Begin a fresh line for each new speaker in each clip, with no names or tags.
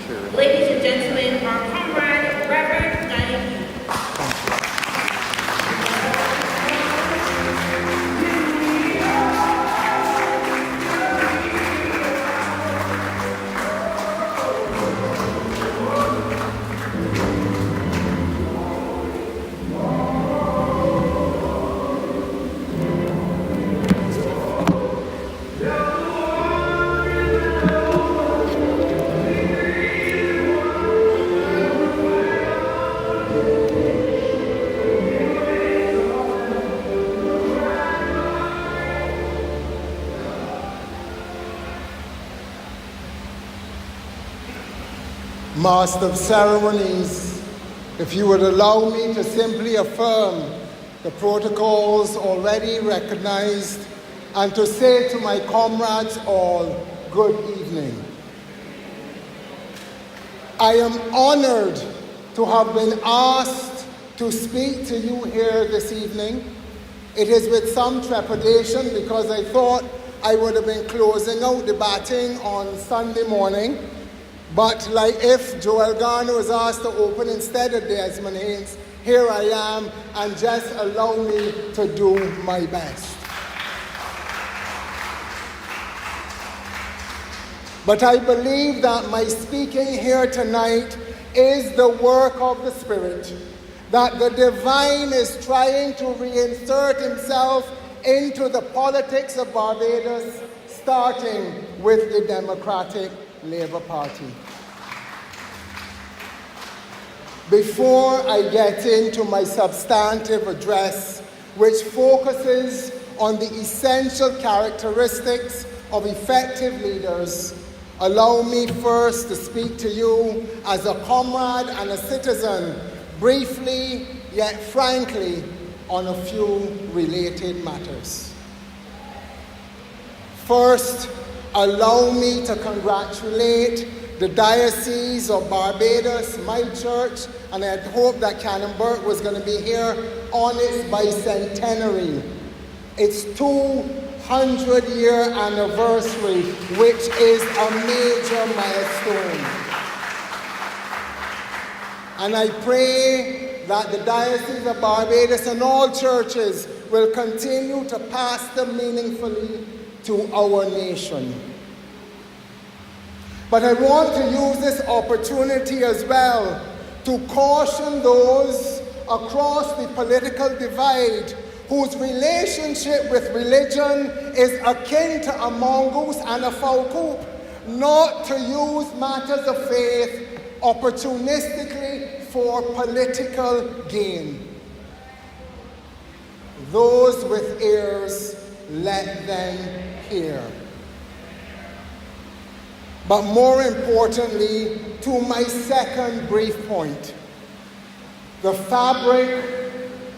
Ladies and gentlemen, our comrade, Reverend Hewitt.
Master of Ceremonies, if you would allow me to simply affirm the protocols already recognized and to say to my comrades all, good evening. I am honored to have been asked to speak to you here this evening. It is with some trepidation because I thought I would have been closing out the batting on Sunday morning. But like if Joel Garner was asked to open instead of Desmond Haynes, here I am, and just allow me to do my best. But I believe that my speaking here tonight is the work of the Spirit, that the divine is trying to reinsert himself into the politics of Barbados, starting with the Democratic Labour Party. Before I get into my substantive address, which focuses on the essential characteristics of effective leaders, allow me first to speak to you as a comrade and a citizen, briefly yet frankly, on a few related matters. First, allow me to congratulate the Diocese of Barbados, my church, and I had hoped that Canon Burke was going to be here on its bicentenary. Its 200-year anniversary, which is a major milestone. And I pray that the Diocese of Barbados and all churches will continue to pastor meaningfully to our nation. But I want to use this opportunity as well to caution those across the political divide whose relationship with religion is akin to a mongoose and a fowl coop, not to use matters of faith opportunistically for political gain. Those with ears, let them hear. But more importantly, to my second brief point, the fabric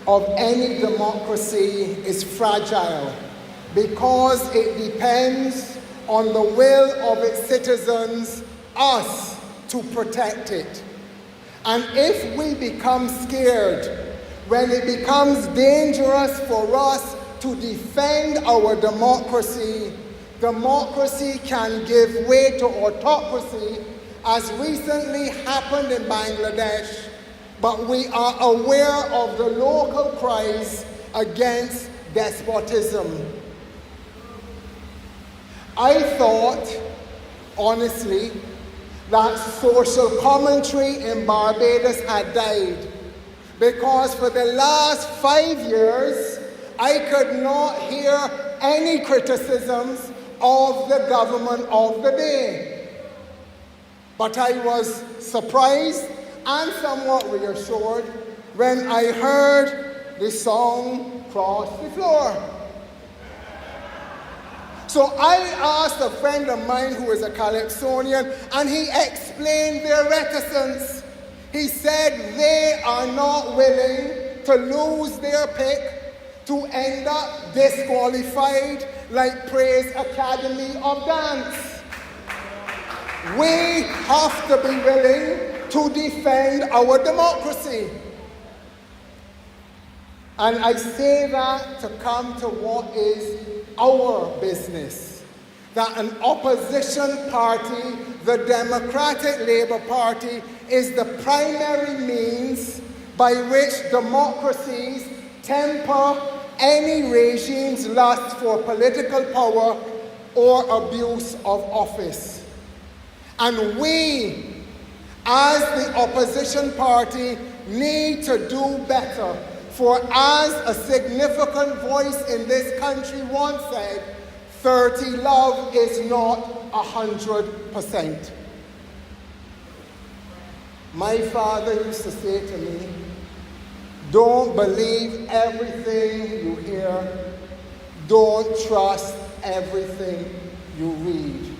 of any democracy is fragile because it depends on the will of its citizens, us, to protect it. And if we become scared, when it becomes dangerous for us to defend our democracy, democracy can give way to autocracy, as recently happened in Bangladesh, but we are aware of the local cries against despotism. I thought, honestly, that social commentary in Barbados had died, because for the last 5 years, I could not hear any criticisms of the government of the day. But I was surprised and somewhat reassured when I heard the song Cross the Floor. So I asked a friend of mine who is a Calypsonian, and he explained their reticence. He said they are not willing to lose their pick to end up disqualified like Praise Academy of Dance. We have to be willing to defend our democracy. And I say that to come to what is our business. that an opposition party, the Democratic Labour Party, is the primary means by which democracies temper any regime's lust for political power or abuse of office. And we, as the opposition party, need to do better. For as a significant voice in this country once said, 30 love is not 100%. My father used to say to me, don't believe everything you hear. Don't trust everything you read.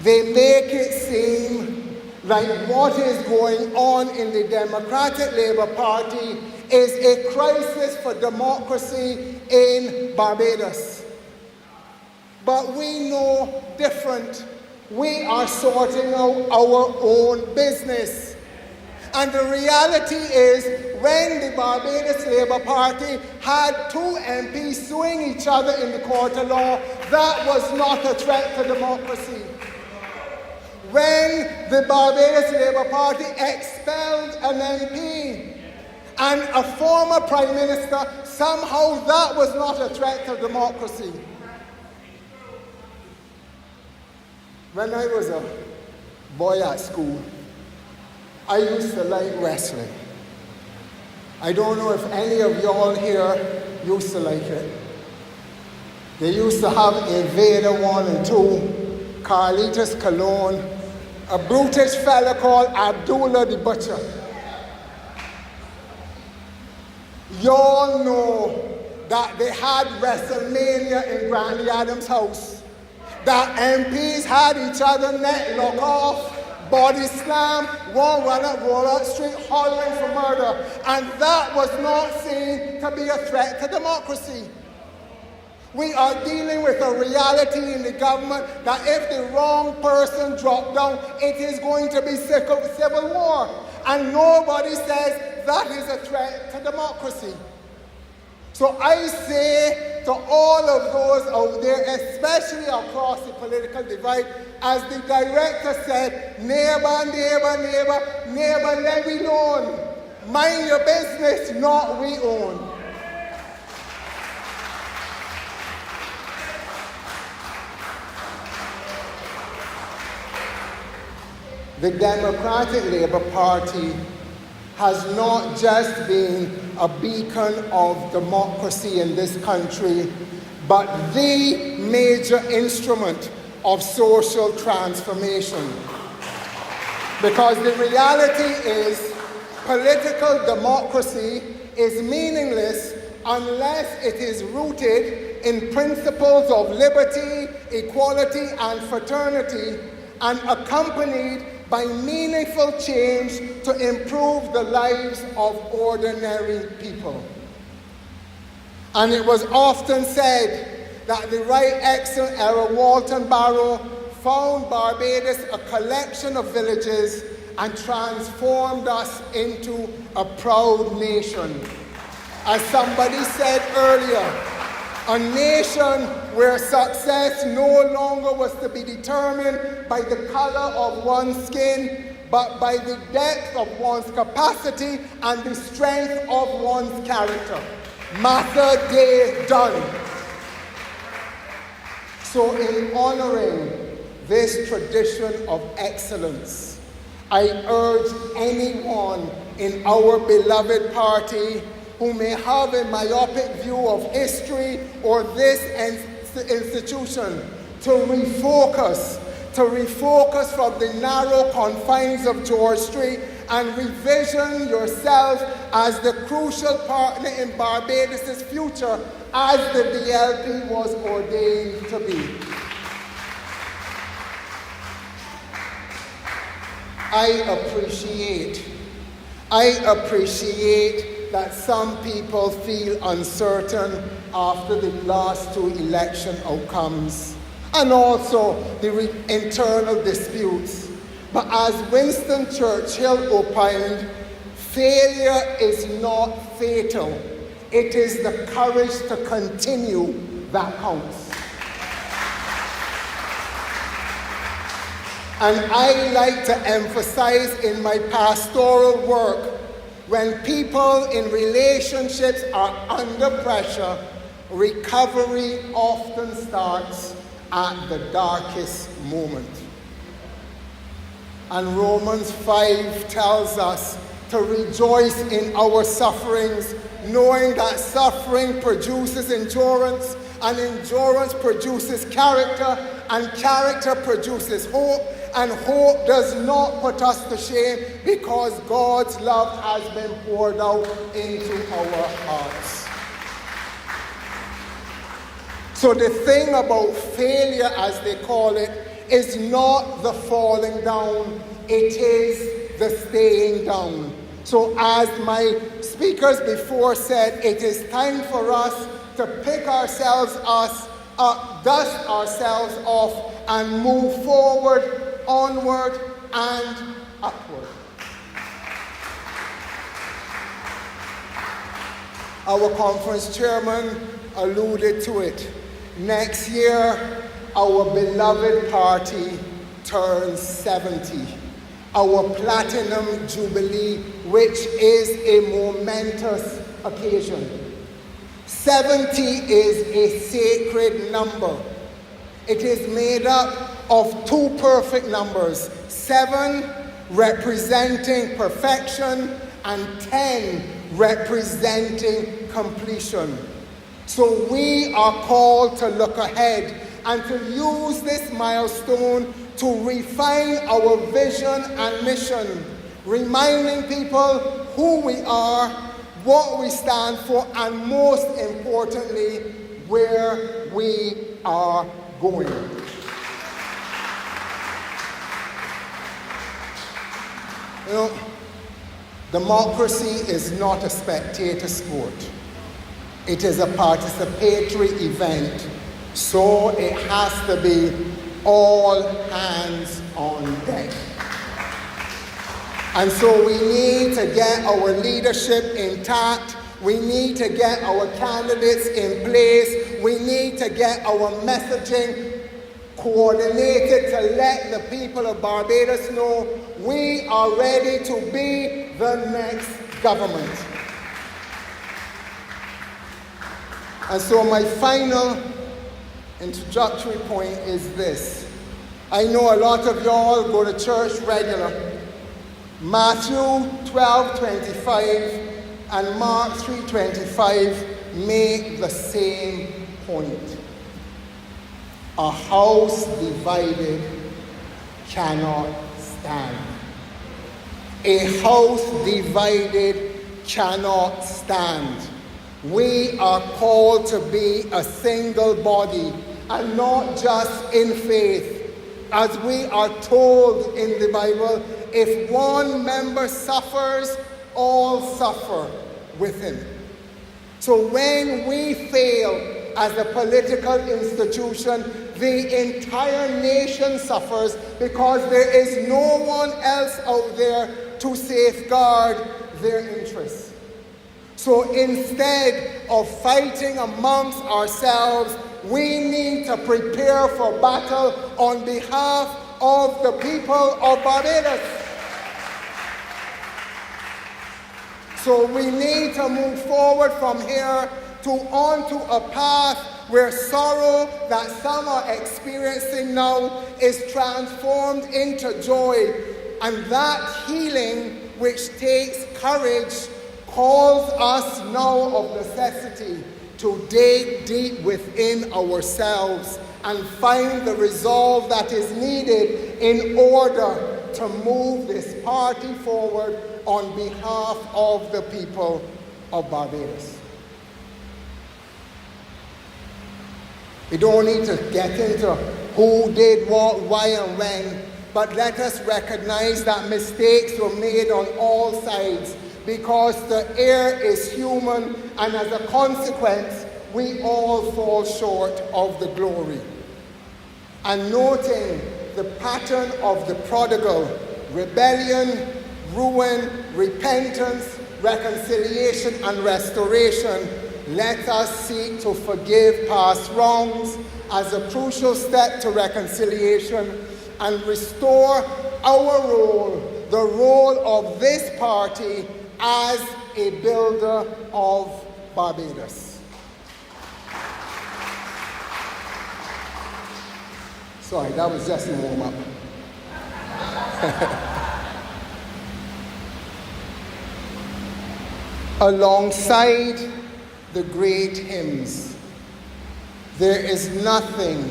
They make it seem like what is going on in the Democratic Labour Party is a crisis for democracy in Barbados. But we know different. We are sorting out our own business. And the reality is, when the Barbados Labour Party had two MPs suing each other in the court of law, that was not a threat to democracy. When the Barbados Labour Party expelled an MP and a former Prime Minister, somehow that was not a threat to democracy. When I was a boy at school, I used to like wrestling. I don't know if any of y'all here used to like it. They used to have Invader 1 and 2, Carlitos Colon, a brutish fella called Abdullah the Butcher. Y'all know that they had WrestleMania in Granny Adams' house, that MPs had each other neck lock off, body slam, one run up Walnut Street hollering for murder. And that was not seen to be a threat to democracy. We are dealing with a reality in the government that if the wrong person drops down, it is going to be civil war. And nobody says that is a threat to democracy. So I say to all of those out there, especially across the political divide, as the director said, neighbor, neighbor, neighbor, neighbor, let me alone. Mind your business, not we own. The Democratic Labour Party has not just been a beacon of democracy in this country, but the major instrument of social transformation. Because the reality is, political democracy is meaningless unless it is rooted in principles of liberty, equality, and fraternity, and accompanied by meaningful change to improve the lives of ordinary people. And it was often said that the Right Excellent Era Walton Barrow found Barbados a collection of villages and transformed us into a proud nation. As somebody said earlier, a nation where success no longer was to be determined by the color of one's skin, but by the depth of one's capacity and the strength of one's character. Matter day done. So in honoring this tradition of excellence, I urge anyone in our beloved party who may have a myopic view of history or this institution to refocus from the narrow confines of George Street and revision yourself as the crucial partner in Barbados' future as the DLP was ordained to be. I appreciate that some people feel uncertain after the last two election outcomes and also the internal disputes. But as Winston Churchill opined, failure is not fatal. It is the courage to continue that counts. And I like to emphasize in my pastoral work, when people in relationships are under pressure, recovery often starts at the darkest moment. And Romans 5 tells us to rejoice in our sufferings, knowing that suffering produces endurance, and endurance produces character, and character produces hope, and hope does not put us to shame because God's love has been poured out into our hearts. So the thing about failure, as they call it, is not the falling down, it is the staying down. So as my speakers before said, it is time for us to pick ourselves up, dust ourselves off, and move forward, onward, and upward. Our conference chairman alluded to it. Next year, our beloved party turns 70. Our Platinum Jubilee, which is a momentous occasion. 70 is a sacred number. It is made up of two perfect numbers, 7 representing perfection and 10 representing completion. So we are called to look ahead and to use this milestone to refine our vision and mission, reminding people who we are, what we stand for, and most importantly, where we are going. You know, democracy is not a spectator sport. It is a participatory event, so it has to be all hands on deck. And so we need to get our leadership intact. We need to get our candidates in place. We need to get our messaging coordinated to let the people of Barbados know we are ready to be the next government. And so my final introductory point is this. I know a lot of y'all go to church regular. Matthew 12:25 and Mark 3:25 make the same point. A house divided cannot stand. A house divided cannot stand. We are called to be a single body, and not just in faith. As we are told in the Bible, if one member suffers, all suffer with him. So when we fail as a political institution, the entire nation suffers because there is no one else out there to safeguard their interests. So instead of fighting amongst ourselves, we need to prepare for battle on behalf of the people of Barbados. So we need to move forward from here onto a path where sorrow that some are experiencing now is transformed into joy. And that healing, which takes courage, calls us now of necessity to dig deep within ourselves and find the resolve that is needed in order to move this party forward on behalf of the people of Barbados. We don't need to get into who did what, why, and when, but let us recognize that mistakes were made on all sides because the error is human, and as a consequence, we all fall short of the glory. And noting the pattern of the prodigal, rebellion, ruin, repentance, reconciliation, and restoration, let us seek to forgive past wrongs as a crucial step to reconciliation and restore our role, the role of this party as a builder of Barbados. Sorry, that was just a warm-up. Alongside the great hymns, there is nothing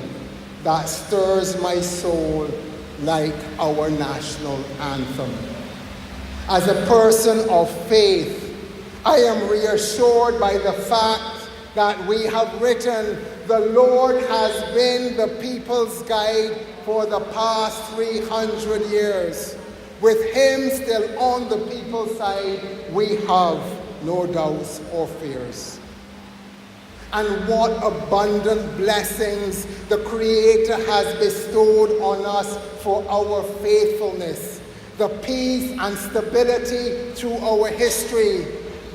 that stirs my soul like our national anthem. As a person of faith, I am reassured by the fact that we have written, "The Lord has been the people's guide for the past 300 years. With him still on the people's side, we have no doubts or fears." And what abundant blessings the Creator has bestowed on us for our faithfulness, the peace and stability through our history,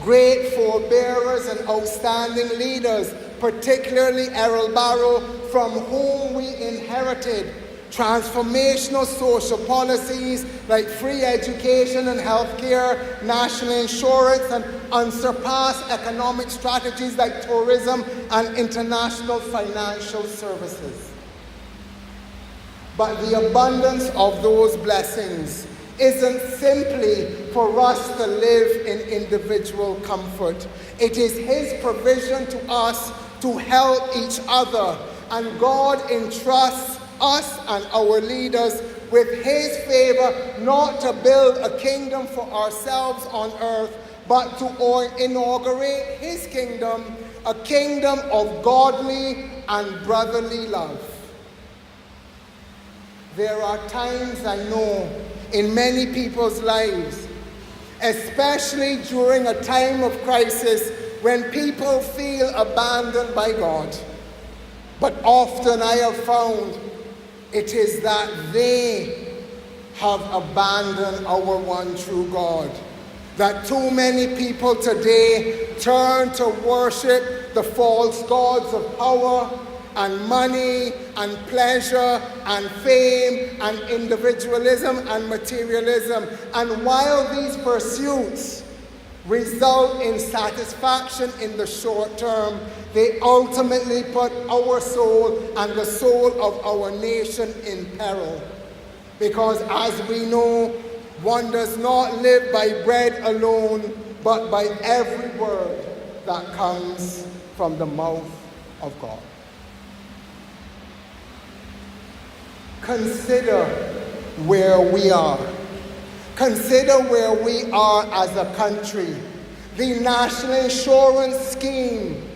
great forebearers and outstanding leaders, particularly Errol Barrow, from whom we inherited transformational social policies like free education and healthcare, national insurance, and unsurpassed economic strategies like tourism and international financial services. But the abundance of those blessings isn't simply for us to live in individual comfort. It is his provision to us to help each other, and God entrusts us and our leaders with his favor, not to build a kingdom for ourselves on earth, but to inaugurate his kingdom, a kingdom of godly and brotherly love. There are times, I know, in many people's lives, especially during a time of crisis, when people feel abandoned by God. But often I have found it is that they have abandoned our one true God. That too many people today turn to worship the false gods of power and money and pleasure and fame and individualism and materialism. And while these pursuits result in satisfaction in the short term, they ultimately put our soul and the soul of our nation in peril. Because as we know, one does not live by bread alone, but by every word that comes from the mouth of God. Consider where we are. Consider where we are as a country. The national insurance scheme,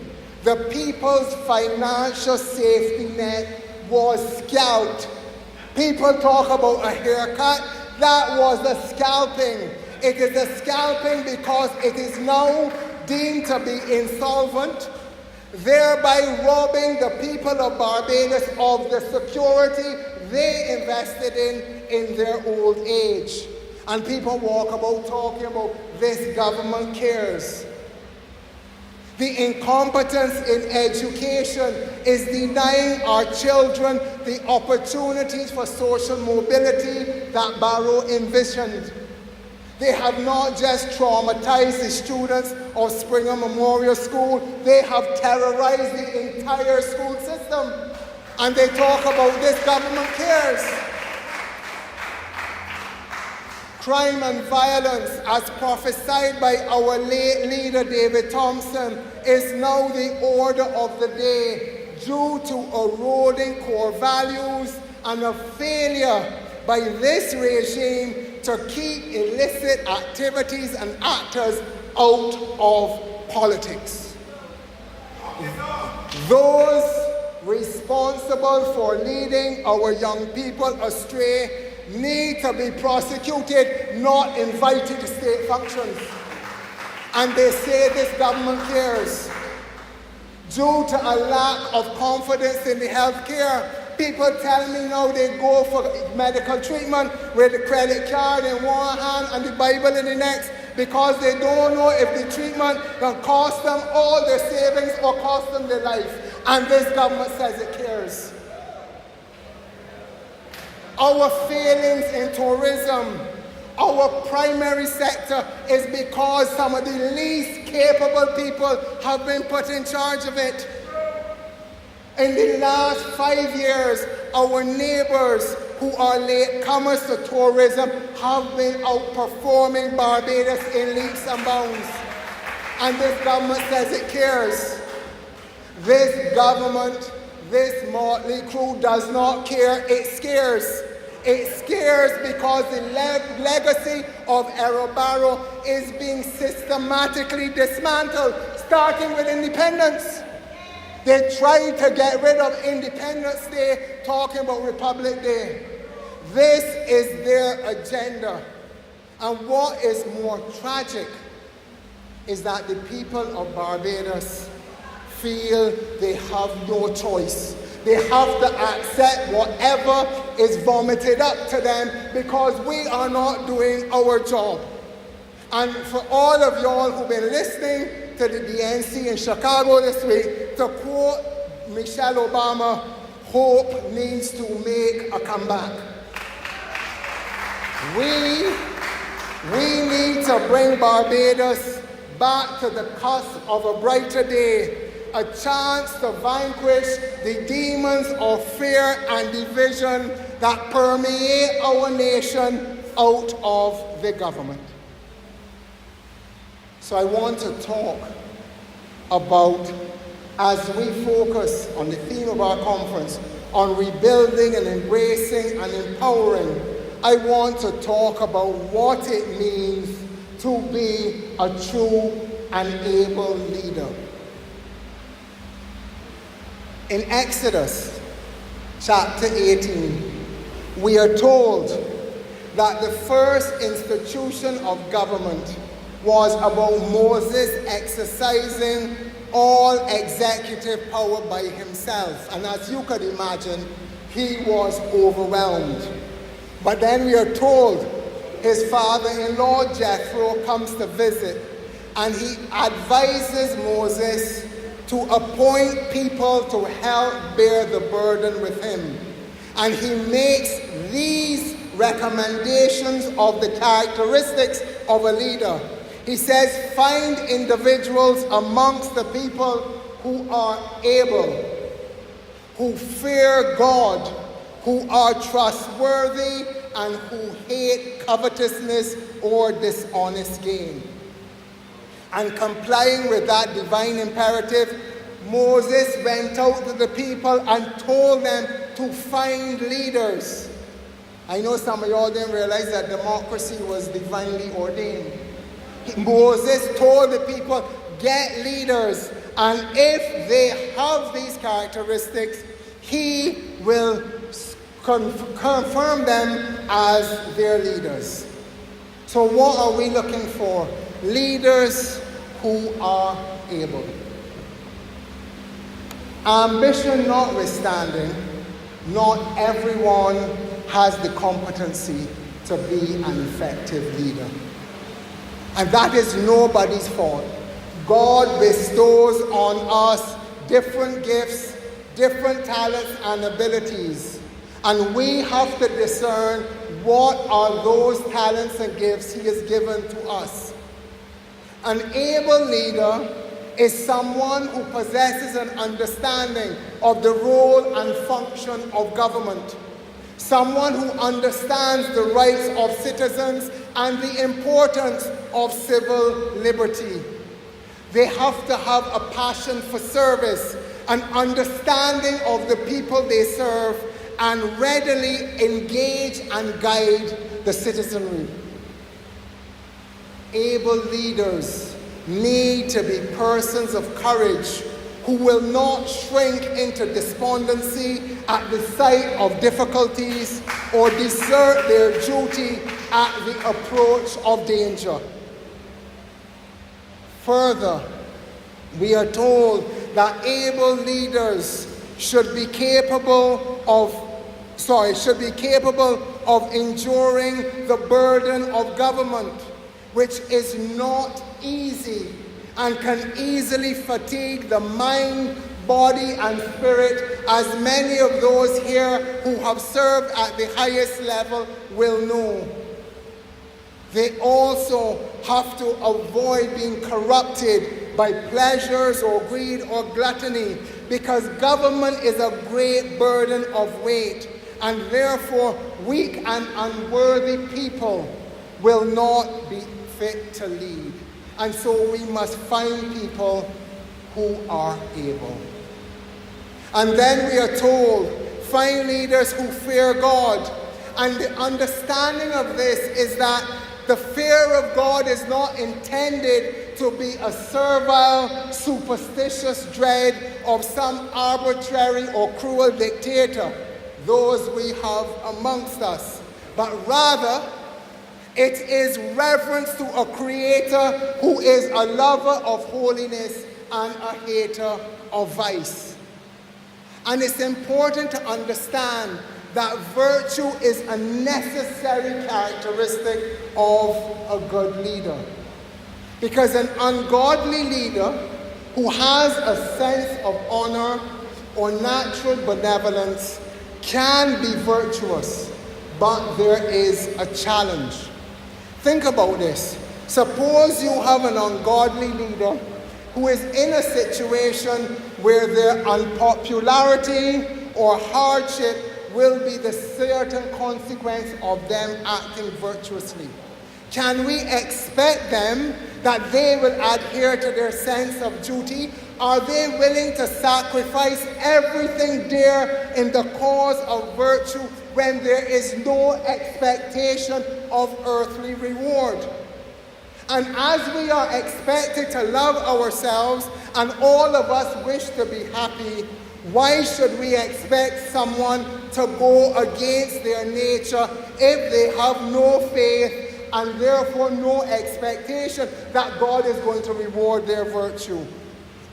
the people's financial safety net, was scalped. People talk about a haircut. That was a scalping. It is a scalping because it is now deemed to be insolvent, thereby robbing the people of Barbados of the security they invested in their old age. And people walk about talking about this government cares. The incompetence in education is denying our children the opportunities for social mobility that Barrow envisioned. They have not just traumatized the students of Springer Memorial School, they have terrorized the entire school system. And they talk about this government cares. Crime and violence, as prophesied by our late leader David Thompson, is now the order of the day due to eroding core values and a failure by this regime to keep illicit activities and actors out of politics. Those responsible for leading our young people astray need to be prosecuted, not invited to state functions. And they say this government cares. Due to a lack of confidence in the healthcare, people tell me now they go for medical treatment with the credit card in one hand and the Bible in the next, because they don't know if the treatment can cost them all their savings or cost them their life. And this government says it cares. our failings in tourism, our primary sector, is because some of the least capable people have been put in charge of it. In the last 5 years, our neighbors who are latecomers to tourism have been outperforming Barbados in leaps and bounds. And this government says it cares. This government, this motley crew does not care, it scares. It scares because the legacy of Errol Barrow is being systematically dismantled, starting with independence. They tried to get rid of Independence Day, talking about Republic Day. This is their agenda. And what is more tragic is that the people of Barbados feel they have no choice. They have to accept whatever is vomited up to them because we are not doing our job. And for all of y'all who've been listening to the DNC in Chicago this week, to quote Michelle Obama, hope needs to make a comeback. We need to bring Barbados back to the cusp of a brighter day, a chance to vanquish the demons of fear and division that permeate our nation out of the government. So I want to talk about, as we focus on the theme of our conference, on rebuilding and embracing and empowering, I want to talk about what it means to be a true and able leader. In Exodus chapter 18, we are told that the first institution of government was about Moses exercising all executive power by himself. And as you could imagine, he was overwhelmed. But then we are told his father-in-law Jethro comes to visit, and he advises Moses to appoint people to help bear the burden with him. And he makes these recommendations of the characteristics of a leader. He says, find individuals amongst the people who are able, who fear God, who are trustworthy, and who hate covetousness or dishonest gain. And complying with that divine imperative, Moses went out to the people and told them to find leaders. I know some of y'all didn't realize that democracy was divinely ordained. Moses told the people, get leaders, and if they have these characteristics, he will confirm them as their leaders. So what are we looking for? Leaders who are able. Ambition notwithstanding, not everyone has the competency to be an effective leader. And that is nobody's fault. God bestows on us different gifts, different talents and abilities. And we have to discern what are those talents and gifts he has given to us. An able leader is someone who possesses an understanding of the role and function of government. Someone who understands the rights of citizens and the importance of civil liberty. They have to have a passion for service, an understanding of the people they serve, and readily engage and guide the citizenry. Able leaders need to be persons of courage who will not shrink into despondency at the sight of difficulties or desert their duty at the approach of danger. Further, we are told that able leaders should be capable of enduring the burden of government, which is not easy and can easily fatigue the mind, body and spirit, as many of those here who have served at the highest level will know. They also have to avoid being corrupted by pleasures or greed or gluttony, because government is a great burden of weight, and therefore weak and unworthy people will not be fit to lead. And so we must find people who are able. And then we are told, find leaders who fear God. And the understanding of this is that the fear of God is not intended to be a servile, superstitious dread of some arbitrary or cruel dictator, those we have amongst us, but rather it is reverence to a creator who is a lover of holiness and a hater of vice. And it's important to understand that virtue is a necessary characteristic of a good leader. Because an ungodly leader who has a sense of honor or natural benevolence can be virtuous, but there is a challenge. Think about this. Suppose you have an ungodly leader who is in a situation where their unpopularity or hardship will be the certain consequence of them acting virtuously. Can we expect them that they will adhere to their sense of duty? Are they willing to sacrifice everything dear in the cause of virtue when there is no expectation of earthly reward? And as we are expected to love ourselves and all of us wish to be happy, why should we expect someone to go against their nature if they have no faith and therefore no expectation that God is going to reward their virtue?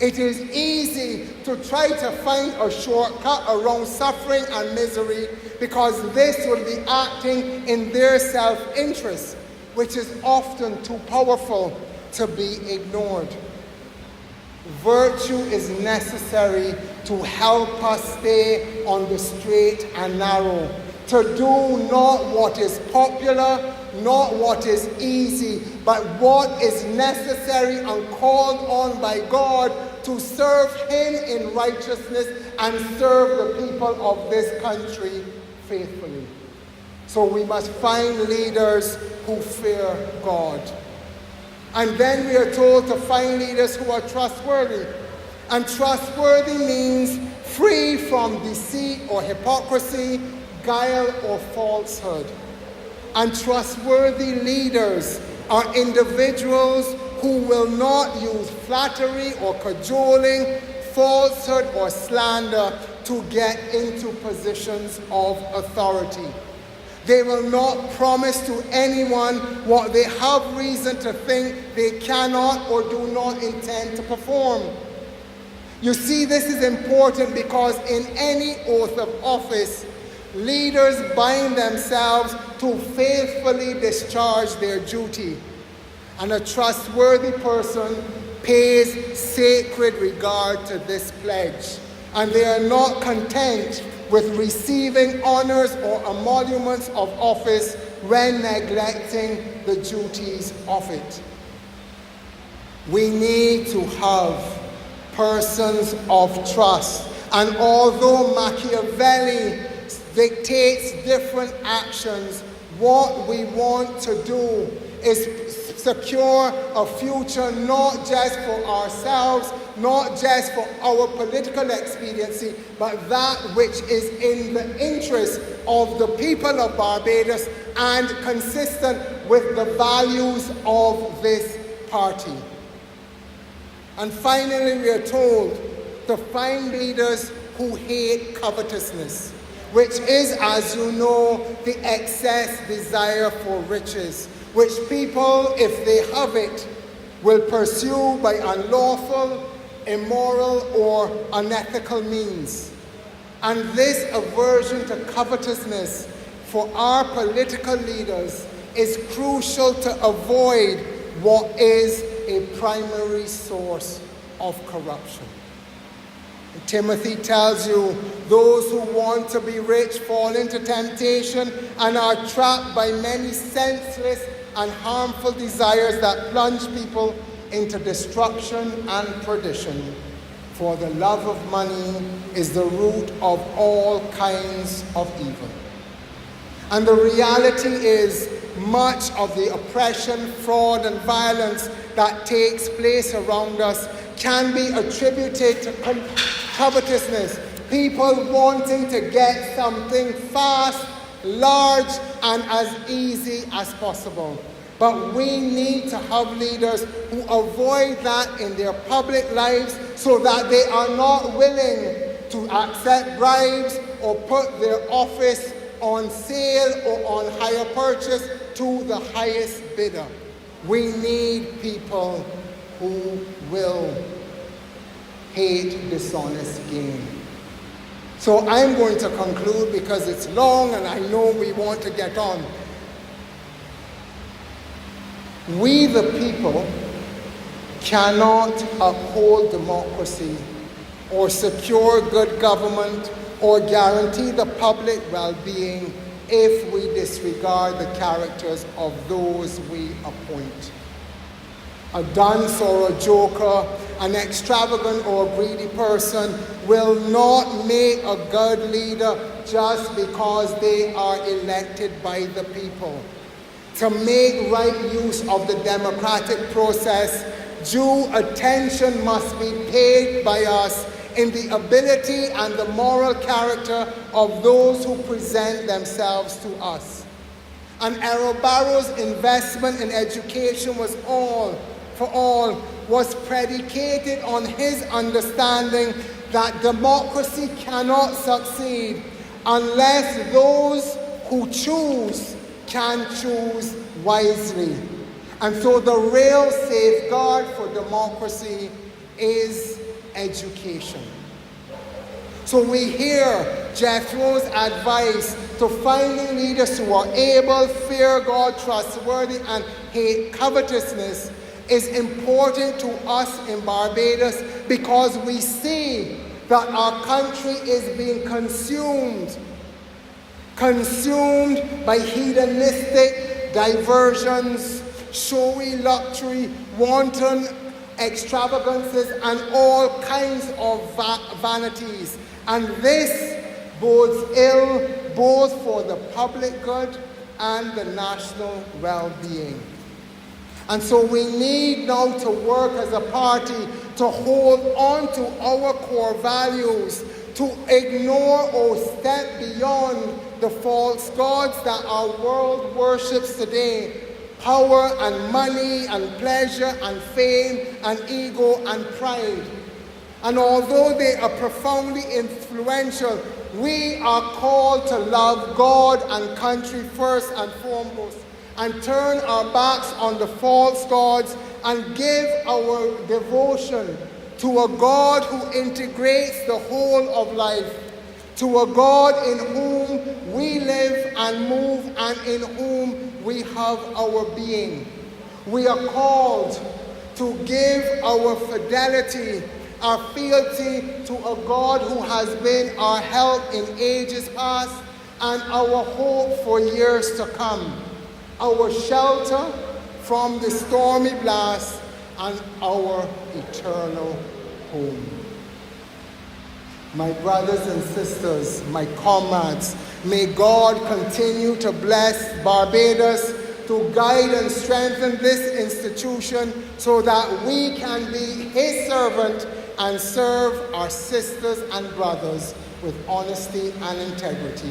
It is easy to try to find a shortcut around suffering and misery because this will be acting in their self-interest, which is often too powerful to be ignored. Virtue is necessary to help us stay on the straight and narrow, to do not what is popular, not what is easy, but what is necessary and called on by God to serve Him in righteousness and serve the people of this country faithfully. So we must find leaders who fear God. And then we are told to find leaders who are trustworthy. And trustworthy means free from deceit or hypocrisy, guile or falsehood. And trustworthy leaders are individuals who will not use flattery or cajoling, falsehood or slander to get into positions of authority. They will not promise to anyone what they have reason to think they cannot or do not intend to perform. You see, this is important because in any oath of office, leaders bind themselves to faithfully discharge their duty. And a trustworthy person pays sacred regard to this pledge. And they are not content with receiving honors or emoluments of office when neglecting the duties of it. We need to have persons of trust. And although Machiavelli dictates different actions, what we want to do is secure a future not just for ourselves, not just for our political expediency, but that which is in the interest of the people of Barbados and consistent with the values of this party. And finally, we are told to find leaders who hate covetousness, which is, as you know, the excess desire for riches, which people, if they have it, will pursue by unlawful, immoral, or unethical means. And this aversion to covetousness for our political leaders is crucial to avoid what is a primary source of corruption. Timothy tells you, those who want to be rich fall into temptation and are trapped by many senseless and harmful desires that plunge people into destruction and perdition. For the love of money is the root of all kinds of evil. And the reality is, much of the oppression, fraud, and violence that takes place around us can be attributed to covetousness. People wanting to get something fast, large, and as easy as possible. But we need to have leaders who avoid that in their public lives so that they are not willing to accept bribes or put their office on sale or on hire purchase to the highest bidder. We need people who will hate dishonest gain. So I'm going to conclude because it's long and I know we want to get on. We the people cannot uphold democracy or secure good government or guarantee the public well-being if we disregard the characters of those we appoint. A dunce or a joker, an extravagant or greedy person will not make a good leader just because they are elected by the people. To make right use of the democratic process, due attention must be paid by us in the ability and the moral character of those who present themselves to us. And Errol Barrow's investment in education was predicated on his understanding that democracy cannot succeed unless those who choose can choose wisely. And so the real safeguard for democracy is education. So we hear Jethro's advice to finding leaders who are able, fear God, trustworthy, and hate covetousness is important to us in Barbados because we see that our country is being consumed by hedonistic diversions, showy luxury, wanton extravagances, and all kinds of vanities. And this bodes ill both for the public good and the national well-being. And so we need now to work as a party to hold on to our core values, to ignore or step beyond the false gods that our world worships today. Power and money and pleasure and fame and ego and pride. And although they are profoundly influential, we are called to love God and country first and foremost, and turn our backs on the false gods and give our devotion to a God who integrates the whole of life, to a God in whom we live and move and in whom we have our being. We are called to give our fidelity, our fealty to a God who has been our help in ages past and our hope for years to come, our shelter from the stormy blast and our eternal home. My brothers and sisters, my comrades, may God continue to bless Barbados, to guide and strengthen this institution so that we can be his servant and serve our sisters and brothers with honesty and integrity.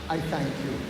I thank you.